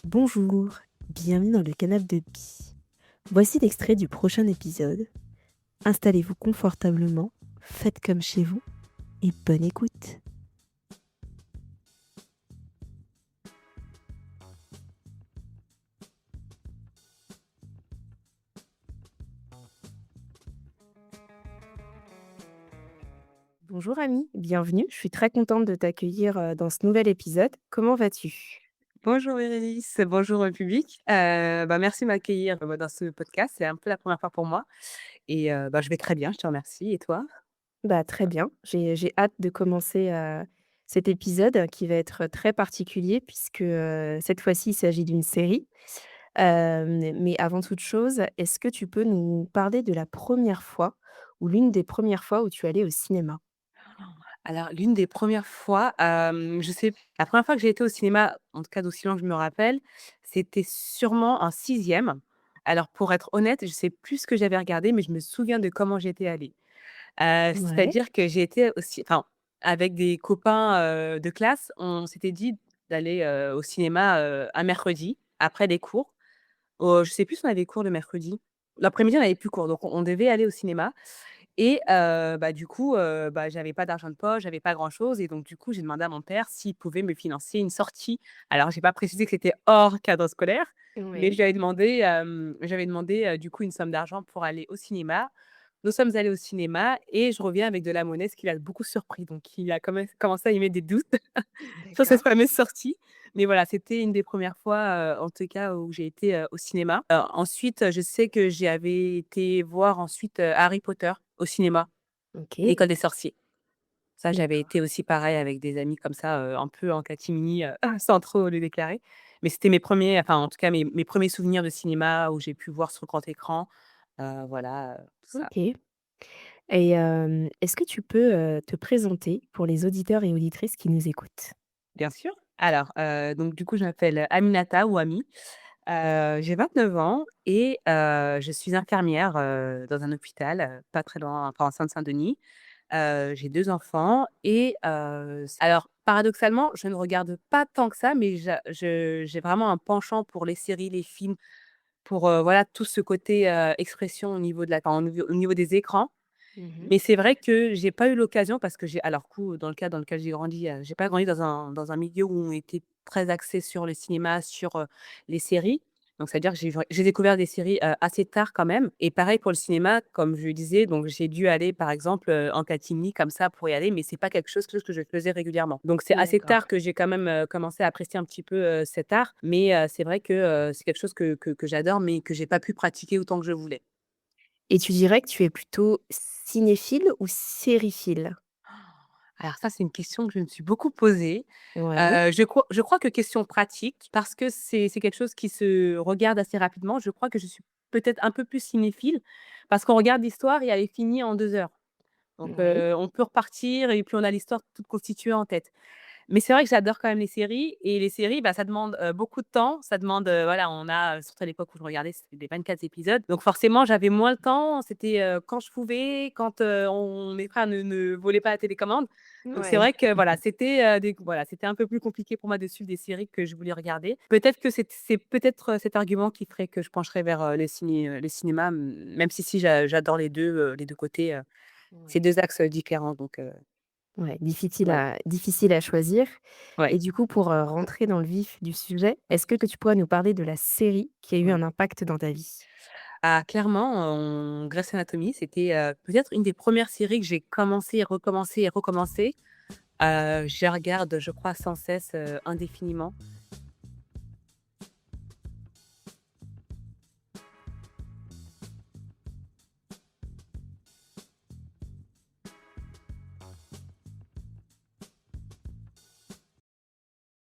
Bonjour, bienvenue dans le canapé de Pi. Voici l'extrait du prochain épisode. Installez-vous confortablement, faites comme chez vous et bonne écoute. Bonjour Ami, bienvenue. Je suis très contente de t'accueillir dans ce nouvel épisode. Comment vas-tu? Bonjour Bérénice, bonjour public. Merci de m'accueillir, dans ce podcast. C'est un peu la première fois pour moi et je vais très bien, je te remercie et toi? Bah très bien, j'ai hâte de commencer cet épisode qui va être très particulier puisque cette fois-ci il s'agit d'une série. Mais avant toute chose, est-ce que tu peux nous parler de la première fois ou l'une des premières fois où tu es allée au cinéma? Alors l'une des premières fois, je sais la première fois que j'ai été au cinéma, en tout cas d'aussi loin que je me rappelle, c'était sûrement en sixième. Alors pour être honnête, je sais plus ce que j'avais regardé, mais je me souviens de comment j'étais allée. Ouais. C'est-à-dire que j'ai été aussi enfin, avec des copains, de classe, on s'était dit d'aller, au cinéma, un mercredi après les cours. Je sais plus si on avait cours le mercredi. L'après-midi, on avait plus cours, donc on devait aller au cinéma et du coup, j'avais pas d'argent de poche, j'avais pas grand-chose et donc du coup, j'ai demandé à mon père s'il pouvait me financer une sortie. Alors j'ai pas précisé que c'était hors cadre scolaire, mais je Oui. lui avais demandé, j'avais demandé, du coup, une somme d'argent pour aller au cinéma. Nous sommes allés au cinéma et je reviens avec de la monnaie, ce qui l'a beaucoup surpris. Donc il a commencé à émettre des doutes sur cette D'accord. fameuse sortie. Mais voilà, c'était une des premières fois, en tout cas, où j'ai été, au cinéma. Ensuite, je sais que j'avais été voir ensuite, Harry Potter au cinéma, OK, L'école des sorciers. Ça, j'avais d'accord. été aussi pareil avec des amis comme ça, un peu en catimini, sans trop le déclarer. Mais c'était mes premiers, enfin, en tout cas, mes 1 souvenirs de cinéma où j'ai pu voir sur grand écran, voilà, tout ça. OK. Et est-ce que tu peux, te présenter pour les auditeurs et auditrices qui nous écoutent? Bien sûr. Alors, donc du coup, je m'appelle Aminata ou Ami. J'ai 29 ans et je suis infirmière, dans un hôpital, pas très loin, enfin en Seine-Saint-Denis. J'ai 2 enfants et alors paradoxalement, je ne regarde pas tant que ça, mais j'ai vraiment un penchant pour les séries, les films, pour, voilà, tout ce côté, expression au niveau de la enfin, au niveau des écrans. Mmh. Mais c'est vrai que j'ai pas eu l'occasion parce que alors coup, dans le cadre dans lequel j'ai grandi, j'ai pas grandi dans un milieu où on était très axé sur le cinéma, sur, les séries. Donc c'est-à-dire que j'ai découvert des séries, assez tard quand même et pareil pour le cinéma, comme je le disais, donc j'ai dû aller par exemple, en catimini comme ça pour y aller, mais c'est pas quelque chose que je faisais régulièrement. Donc c'est assez D'accord. tard que j'ai quand même, commencé à apprécier un petit peu, cet art, mais c'est vrai que, c'est quelque chose que j'adore, mais que j'ai pas pu pratiquer autant que je voulais. Et tu dirais que tu es plutôt cinéphile ou sériephile? Alors ça, c'est une question que je me suis beaucoup posée. Ouais. Je crois que question pratique, parce que c'est quelque chose qui se regarde assez rapidement. Je crois que je suis peut-être un peu plus cinéphile, parce qu'on regarde l'histoire et elle est finie en 2 heures. Donc Oui. on peut repartir et puis on a l'histoire toute constituée en tête. Mais c'est vrai que j'adore quand même les séries et les séries, ça demande, beaucoup de temps. Ça demande, voilà, on a, surtout à l'époque où je regardais, c'était des 24 épisodes. Donc forcément, j'avais moins le temps. C'était, quand je pouvais, quand, mes frères ne volaient pas la télécommande. Donc c'est Ouais. vrai que voilà, c'était un peu plus compliqué pour moi de suivre des séries que je voulais regarder. Peut-être que c'est peut-être, cet argument qui ferait que je pencherais vers, le cinéma, même si j'adore les 2 côtés, c'est Ouais. 2 axes, différents donc Ouais, voilà. difficile à choisir Ouais. et du coup pour, rentrer dans le vif du sujet, est-ce que tu pourrais nous parler de la série qui a eu un Ouais. impact dans ta vie? Ah clairement, Grey's Anatomy, c'était, peut-être une des premières séries que j'ai commencé et recommencé et recommencé. Je regarde, je crois, sans cesse, indéfiniment.